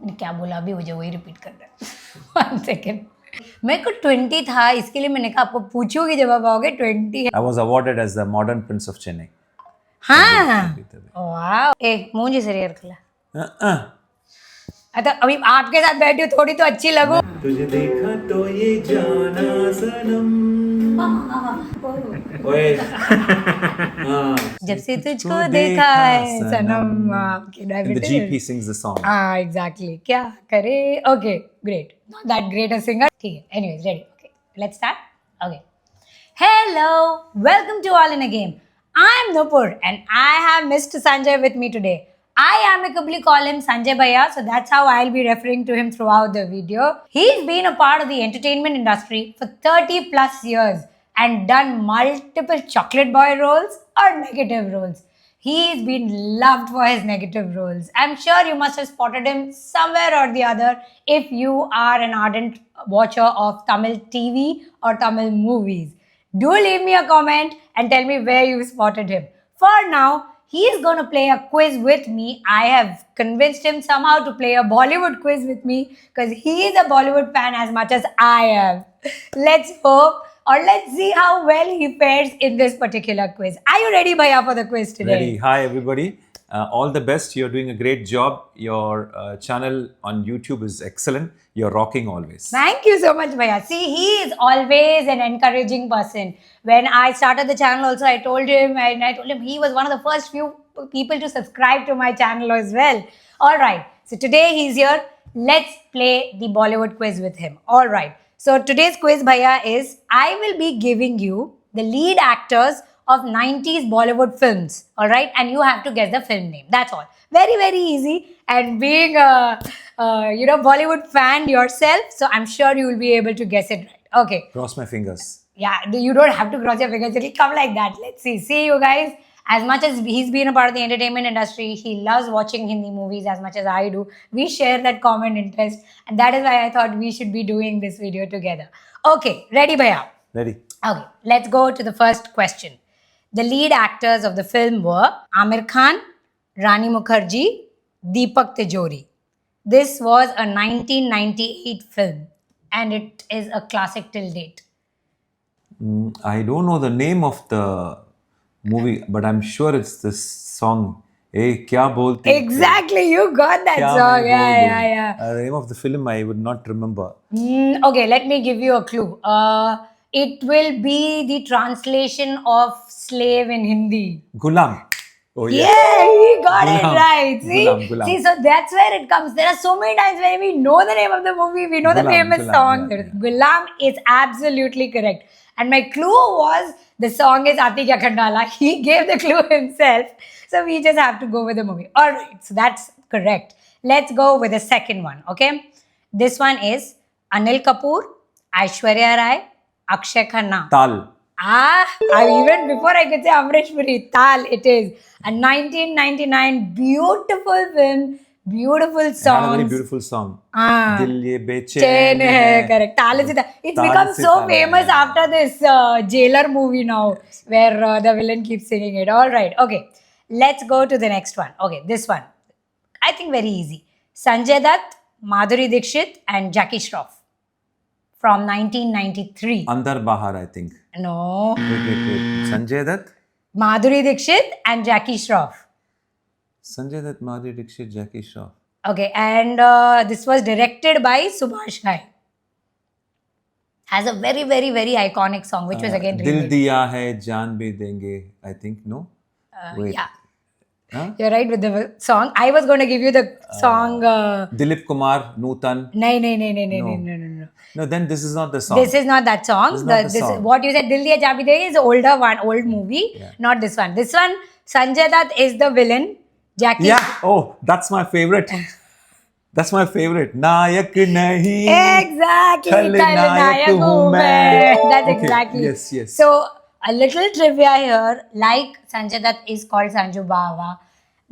मैंने क्या बोला अभी मुझे वही रिपीट कर रहा है 1 सेकेंड मेरे को 20 था इसके लिए मैंने कहा आपको पूछूंगी जब आप आओगे 20 है I was awarded as the modern prince of Chennai. हाँ वाह ए मूंजी से रेयर खला अच्छा अभी आपके साथ बैठी हूँ थोड़ी तो अच्छी लगो तुझे देखा तो ये जाना सनम ओए जब से तुझको देखा है सनम आपके In the Jeep he sings the song. हाँ एग्जैक्टली क्या करे okay great not that great a singer ठीक है anyways ready okay let's start okay hello welcome to all in a game I am Nupur and I have Mr. Sanjay with me today. I amicably call him Sanjay Bhaiya, so that's how I'll be referring to him throughout the video. He's been a part of the entertainment industry for 30 plus years and done multiple chocolate boy roles or negative roles. He's been loved for his negative roles. I'm sure you must have spotted him somewhere or the other if you are an ardent watcher of Tamil TV or Tamil movies. Do leave me a comment and tell me where you spotted him. For now, he's going to play a quiz with me. I have convinced him somehow to play a Bollywood quiz with me because he is a Bollywood fan as much as I am. Let's hope or let's see how well he fares in this particular quiz. Are you ready, Bhaiya, for the quiz today? Ready. Hi everybody. All the best. You're doing a great job. Your channel on YouTube is excellent. You're rocking always. Thank you so much, Bhaiya. See, he is always an encouraging person. When I started the channel also, I told him he was one of the first few people to subscribe to my channel as well. All right. So today he's here. Let's play the Bollywood quiz with him. All right. So today's quiz, Bhaiya, is I will be giving you the lead actors of 90s Bollywood films. All right. And you have to guess the film name. That's all. Very, very easy. And being a Bollywood fan yourself, so I'm sure you will be able to guess it right. Okay. Cross my fingers. Yeah, you don't have to cross your fingers. It'll come like that. Let's see. See you guys. As much as he's been a part of the entertainment industry, he loves watching Hindi movies as much as I do. We share that common interest. And that is why I thought we should be doing this video together. Okay, ready, Bhaiya? Ready. Okay, let's go to the first question. The lead actors of the film were Amir Khan, Rani Mukherjee, Deepak Tijori. This was a 1998 film and it is a classic till date. I don't know the name of the movie, but I'm sure it's this song. Hey, kya bolte? Exactly, you got that Kya song. main Yeah, bol yeah, dun? yeah. The name of the film I would not remember. Okay, let me give you a clue. It will be the translation of slave in Hindi. Gulam. Oh yeah. Yeah, he got it Ghulam. right. See? Ghulam. See, so that's where it comes. There are so many times when we know the name of the movie, we know the Ghulam, famous Ghulam, song. yeah. Ghulam is absolutely correct. And my clue was the song is Aati Kya Khandala. He gave the clue himself. So we just have to go with the movie. All right, so that's correct. Let's go with the second one, okay? This one is Anil Kapoor, Aishwarya Rai, Akshay Khanna. Tal. Even before I could say Amrish Puri, Tal it is. A 1999 beautiful film, beautiful It had a very songs. beautiful song. Ah. Dil ye bechain Chain hai, hai. correct. Tal is it. It's Tal become se so tal famous hai. after this Jailer movie now, where the villain keeps singing it. All right, okay. Let's go to the next one. Okay, this one. I think very easy. Sanjay Dutt, Madhuri Dixit, and Jackie Shroff from 1993. Andar Bahar, I think. No. Wait. Sanjay Dutt? Madhuri Dixit and Jackie Shroff. Sanjay Dutt, Madhuri Dixit, Jackie Shroff. Okay, and this was directed by Subhash Ghai. Has a very, very, very iconic song, which was again Dil remade. diya hai, jaan bhi denge, I think, no? Wait. Yeah, Huh? you're right with the song. I was going to give you the song. Dilip Kumar, Nutan. No. No, then this is not the song. This is not that song. This is not the song. What you said, Dil Diya Jaan Bhi Denge is the older one, old movie. Yeah. Not this one. This one, Sanjay Dutt is the villain. Jackie. Yeah. Oh, that's my favorite. That's my favorite. Nayak nahi. Exactly. Khalnayak Khalnayak hoon hoon main. main. That's Okay, exactly. yes. So, a little trivia here. Like Sanjay Dutt is called Sanju Baba.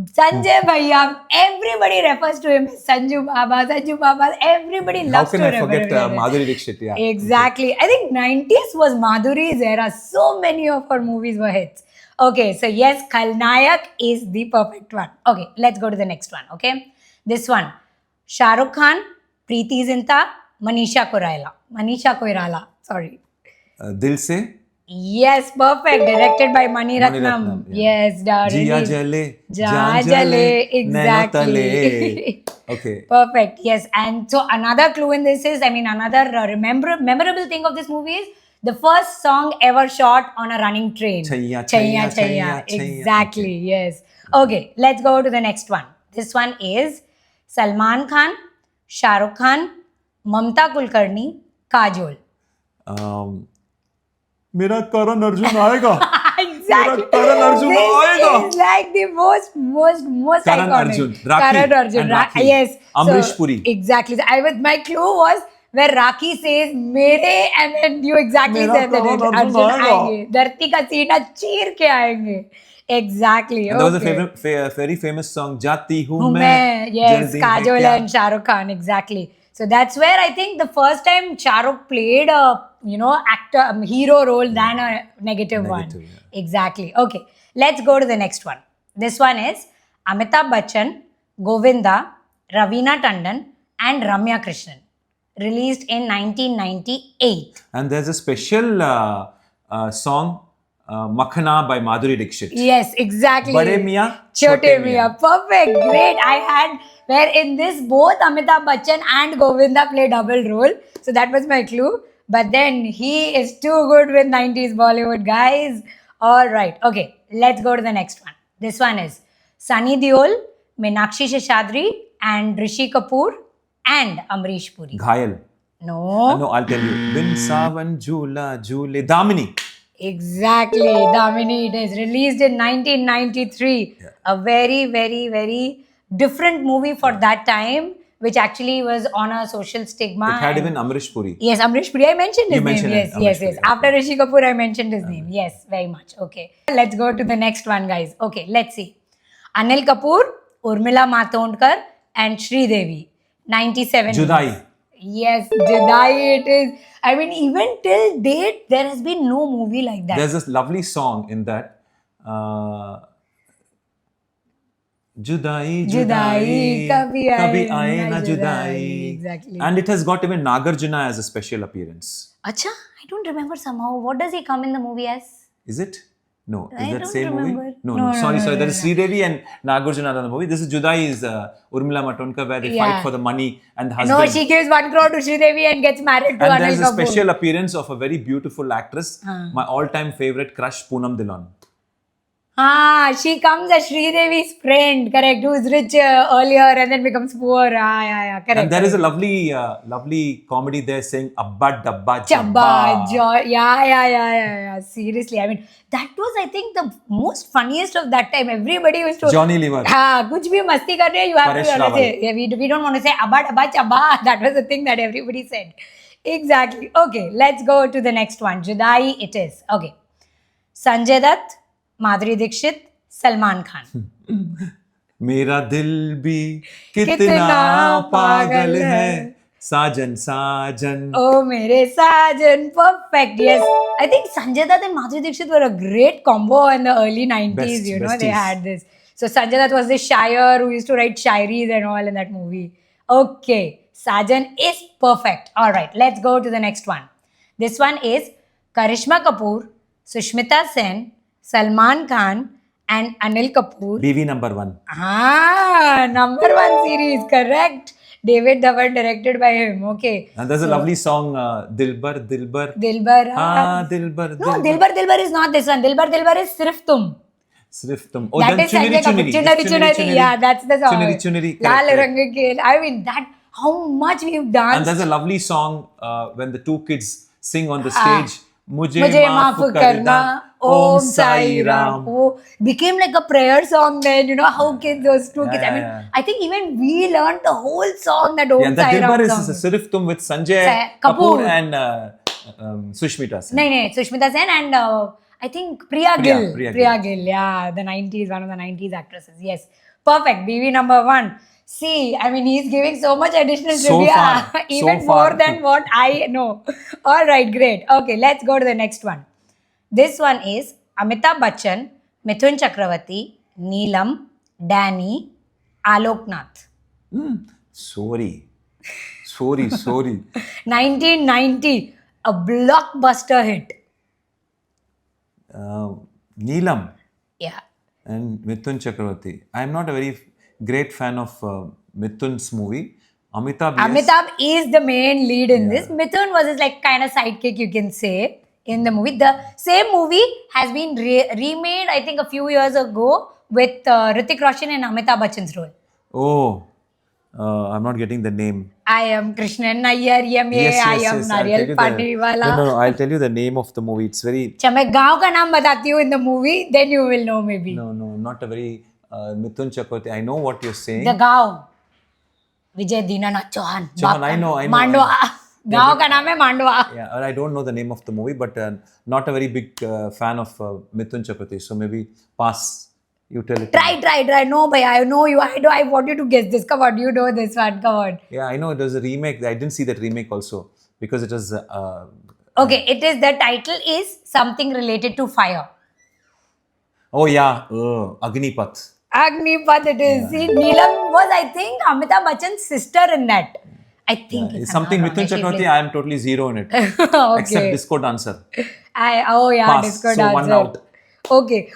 Sanjay Bhaiya, everybody refers to him as Sanju Baba. Everybody How loves can to I refer forget to him. Madhuri Dixit? Yeah. Exactly. I think 90s was Madhuri's era. So many of her movies were hits. Okay, so yes, Khalnayak is the perfect one. Okay, let's go to the next one. Okay, this one. Shahrukh Khan, Preeti Zinta, Manisha Koirala, sorry. Dil Se, Yes, perfect. Directed by Mani Mani Ratnam. Ratnam, yeah. Yes, Jiya released. Jale, Ja Jaan Jale, Jale, Naino exactly. Tale. Okay. Perfect. Yes, and so another clue in this is, I mean, another memorable thing of this movie is the first song ever shot on a running train. Chaiya, Chaiya, chaiya, chaiya. chaiya, chaiya. Exactly. Okay. Yes. Okay, let's go to the next one. This one is Salman Khan, Shah Rukh Khan, Mamta Kulkarni, Kajol. मेरा करण अर्जुन आएगा Exactly. मेरा करण अर्जुन आएगा This is like the most Karan iconic. Arjun, Rakhi Karan Arjun, and Rakhi. yes. Amrish Puri. Exactly. My clue was where Rakhi says "मेरे" and then you exactly मेरा said that Karan Arjun Arjun आएगा. आएंगे. धरती का सीना चीर के आएंगे. Exactly. And there was a okay. very famous song, Jati Hu Who Main, yes, Jaldi Hai Kajol Kya. and Shah Rukh Khan, exactly. So that's where I think the first time Shah Rukh played a hero role than a negative one. Negative, yeah. Exactly. Okay, let's go to the next one. This one is Amitabh Bachchan, Govinda, Ravina Tandon, and Ramya Krishnan. Released in 1998. And there's a special song, Makhana by Madhuri Dixit. Yes, exactly. Bade Miyan, Chote Chote Miyan. Perfect. Great. I had where in this both Amitabh Bachchan and Govinda play double role. So that was my clue. But then he is too good with 90s Bollywood, guys. All right. Okay. Let's go to the next one. This one is Sunny Deol, Meenakshi Seshadri, and Rishi Kapoor and Amrish Puri. Ghayal. No. No, I'll tell you. Bin Sawan Jhula Jhule. Damini. Exactly, Damini. It is released in 1993. Yeah. A very, very, very different movie for that time, which actually was on a social stigma. It had and- even Amrish Puri. Yes, Amrish Puri. I mentioned his You name. mentioned Yes, Amrish yes, Puri, yes. okay. After Rishi Kapoor, I mentioned his name. Yes, very much. Okay. Let's go to the next one, guys. Okay, let's see. Anil Kapoor, Urmila Matondkar, and Sridevi. 97. Judai. Yes, Judai it is. I mean, even till date, there has been no movie like that. There's this lovely song in that. Judai, Judai, kabhi aaye na Judai. Judai. Exactly. And it has got even Nagarjuna as a special appearance. Acha, I don't remember somehow. What does he come in the movie as? Is it? No. Is I that don't same remember. movie? No, No, Sorry. no, There is Sridevi and Nagarjuna in the movie. This is Judai is Urmila Matondkar where they Yeah. fight for the money and the husband. No, she gives 1 crore to Sridevi and gets married to and Anil there's a Kapoor. special appearance of a very beautiful actress, my all-time favorite crush, Poonam Dillon. She comes as Sridevi's friend, correct, who is rich earlier and then becomes poor. Yeah, correct. And there is a lovely comedy there saying Abba Dabba Chabba, Jabba. yeah. Seriously, I mean, that was, I think, the most funniest of that time. Everybody used to... Johnny Lever. कुछ भी मस्ती कर रहे हैं, you have Paresh to Rawal. say, yeah, we don't want to say Abba Dabba Chabba. That was the thing that everybody said. Exactly. Okay, let's go to the next one. Judai it is. Okay. Sanjay Dutt, Madhuri Dixit, Salman Khan. मेरा दिल भी कितना कितना पागल पागल है है। साजन साजन. Oh, mere sajan. Perfect. Yes. I think Sanjay Dutt and Madhuri Dixit were a great combo in the early 90s. Best, They besties. had this. So Sanjay Dutt was the shire who used to write shairis and all in that movie. Okay. Sajan is perfect. All right. Let's go to the next one. This one is Karishma Kapoor, Sushmita Sen, Salman Khan, and Anil Kapoor. BV number 1. Number 1 series, correct. David Dhawan directed by him. Okay. And there's a lovely song, Dilbar. Dilbar. Dilbar. No, Dilbar is not this one. Dilbar is Sirf Tum. Sirf tum. Oh, That then is Sanjay Kapoor. Chunari. Yeah, that's the song. Chunari. Lal correct. Rang Ke. I mean, that, how much we've danced. And there's a lovely song when the two kids sing on the stage. Mujhe Mujhe maaf maaf karna. karna. Om Sai Ram. Oh, became like a prayer song then, you know, how kids, those two kids. I mean, Yeah. I think even we learned the whole song, that Om Yeah, the Sai Ram Dilbar song. is Sirf Tum with Sanjay Kapoor. Kapoor and Sushmita Sen. No, Sushmita Sen and I think Priya Gill. Priya Gill, yeah, the 90s, one of the 90s actresses. Yes, perfect. BV number 1. See, I mean, he's giving so much additional So trivia, far, even so more far. than what I know. All right, great. Okay, let's go to the next one. This one is Amitabh Bachchan, Mithun Chakravarti, Neelam, Danny, Alok Nath. Sorry. 1990, a blockbuster hit. Neelam Yeah. and Mithun Chakravarti. I'm not a very great fan of Mithun's movie. Amitabh, yes. Amitabh is the main lead in this. Mithun was his like kind of sidekick, you can say, in the movie. The same movie has been remade, I think, a few years ago with Hrithik Roshan and Amitabh Bachchan's role. Oh, I'm not getting the name. I am Krishnan Nayyar, yame, I am I'll tell Nariyal you Paniwala. No, I'll tell you the name of the movie. It's very अच्छा मैं गांव का नाम बताती हूँ in the movie, then you will know maybe. no, not a very Mithun Chakravarti. I know what you're saying. The गांव विजय Dinanath Chauhan. Chauhan, I know. Mandwa. गांव का नाम है Mandwa. Yeah, I don't know the name of the movie, but not a very big fan of Mithun Chakravarti. So maybe pass. You tell it. Try. No, bhai, I know you. I want you to guess this. Come on, you know this one. Come on. Yeah, I know it was a remake. I didn't see that remake also because it was. Okay, it is the title is something related to fire. Oh yeah, Agnipath. Agnipath it is. See, Neelam was, I think, Amitabh Bachchan's sister in that. I think it's Something I'm not Mithun wrong. Chakravarti. I am totally zero in it, except Okay. disco dancer. Disco So dancer. one out. Okay,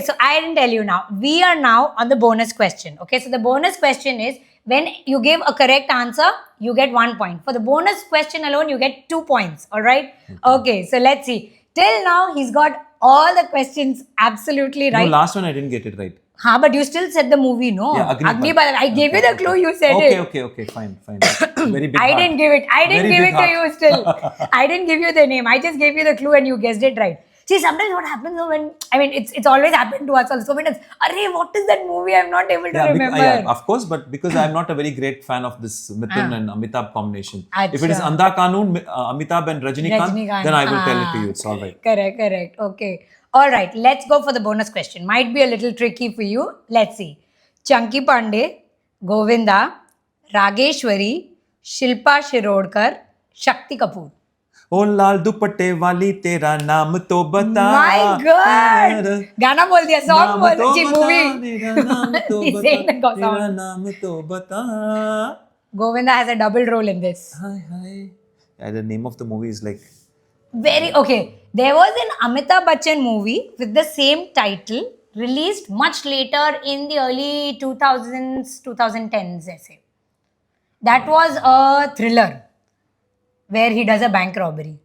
so I didn't tell you now. We are now on the bonus question. Okay, so the bonus question is when you give a correct answer, you get 1 point. For the bonus question alone, you get 2 points. All right. Okay, so let's see. Till now, he's got all the questions absolutely right. No, last one I didn't get it right. Huh, but you still said the movie, no? Yeah, Agnipath. I gave you the clue, you said it. Okay, fine. Very big. I heart. didn't give it. I didn't Very give big it to heart. you still. I didn't give you the name. I just gave you the clue and you guessed it right. See, sometimes what happens when, I mean, it's always happened to us also. Many times, Arey, what is that movie? I'm not able to remember. Yeah, of course, but because I'm not a very great fan of this Mithun and Amitabh combination. If it is Acha. Andha Kanun, Amitabh and Rajinikanth, then I will tell it to you. It's all right. Correct. Okay. All right. Let's go for the bonus question. Might be a little tricky for you. Let's see. Chunky Pandey, Govinda, Rageshwari, Shilpa Shirodkar, Shakti Kapoor. ओ लाल दुपट्टे वाली तेरा नाम तो बता My God! गाना बोल दिया, song नाम बोल तो दिया, बता, movie. तेरा नाम तो He's बता, saying the song. तेरा नाम तो बता. Govinda has a double role in this. Hi. Yeah, the name of the movie is like Very okay. There was an Amitabh Bachchan movie with the same title released much later in the early 2000s, 2010s, I say. That was a thriller where he does a bank robbery.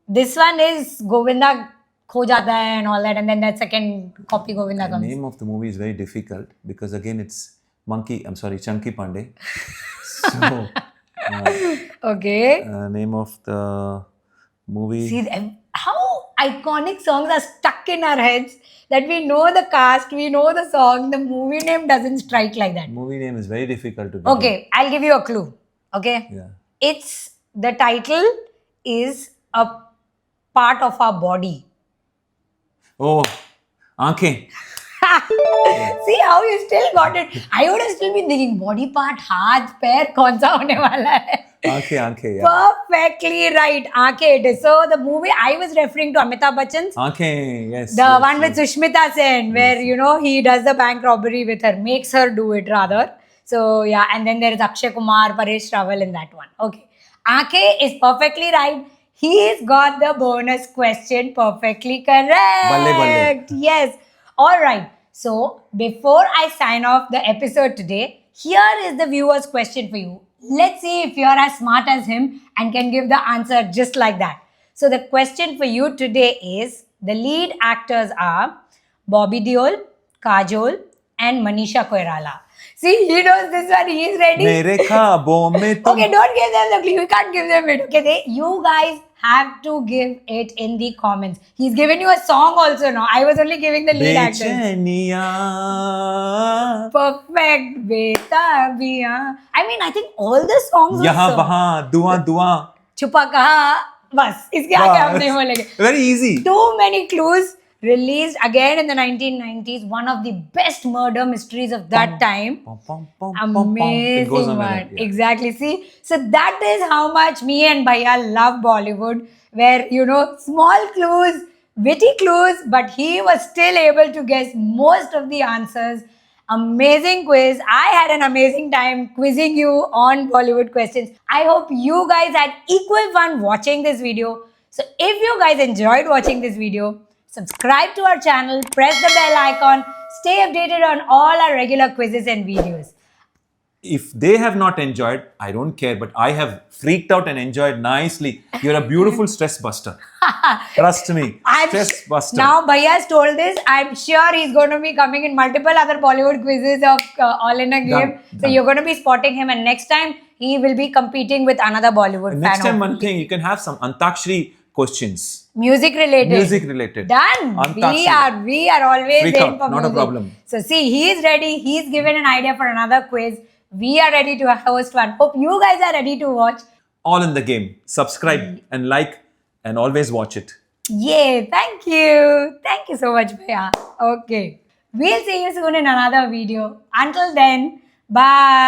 This one is Govinda kho jata hai and all that, and then that second copy Govinda the comes. name of the movie is very difficult because again it's Chunky Pandey. So Okay. name of the movie. See how iconic songs are stuck in our heads that we know the cast, we know the song, the movie name doesn't strike like that. Movie name is very difficult to get. Okay, I'll give you a clue. Okay? Yeah. It's the title is a part of our body. Oh, Aankhein. See how you still got it. I would have still been thinking body part, haath, pair, kaun sa hone wala hai? Aankhein, yeah. Perfectly right. Aankhein it is. So the movie I was referring to Amitabh Bachchan's. Aankhein, yes. The one with Sushmita Sen, where he does the bank robbery with her, makes her do it rather. So yeah, and then there is Akshay Kumar, Paresh Rawal in that one. Okay, Aankhein is perfectly right. He's got the bonus question perfectly correct. Balle. Yes. All right. So before I sign off the episode today, here is the viewer's question for you. Let's see if you're as smart as him and can give the answer just like that. So the question for you today is, the lead actors are Bobby Deol, Kajol and Manisha Koirala. See, he knows this one. He's ready. मेरे ख्वाबों में तुम. Okay, don't give them the clue. You can't give them it. Okay, you guys have to give it in the comments. He's given you a song also now. I was only giving the lead actors. बेचैनियाँ. Perfect. बेताबियाँ. I mean, I think all the songs यहाँ also. वहाँ दुआ. छुपा कहा. बस इसके आगे हम नहीं बोलेंगे. Very easy. Too many clues. Released again in the 1990s. One of the best murder mysteries of that time. Amazing It goes on one. like that, yeah. Exactly. See, so that is how much me and Bhaiya love Bollywood, where small clues, witty clues, but he was still able to guess most of the answers. Amazing quiz. I had an amazing time quizzing you on Bollywood questions. I hope you guys had equal fun watching this video. So if you guys enjoyed watching this video, subscribe to our channel, press the bell icon, stay updated on all our regular quizzes and videos. If they have not enjoyed, I don't care, but I have freaked out and enjoyed nicely. You're a beautiful stress buster. Trust me, stress buster. Now Bhaiya's told this, I'm sure he's going to be coming in multiple other Bollywood quizzes of All in a Game. So done. you're going to be spotting him, and next time he will be competing with another Bollywood Next fan. time, one thing, you can have some Antakshari questions. Music related. Music related. Done. Antakshari. We are always Freak in out, for not a music. problem. So see, he is ready. He's given an idea for another quiz. We are ready to host one. Hope you guys are ready to watch. All in the Game. Subscribe and like and always watch it. Yay, thank you. Thank you so much, Bhaiya. Okay. We'll see you soon in another video. Until then, bye.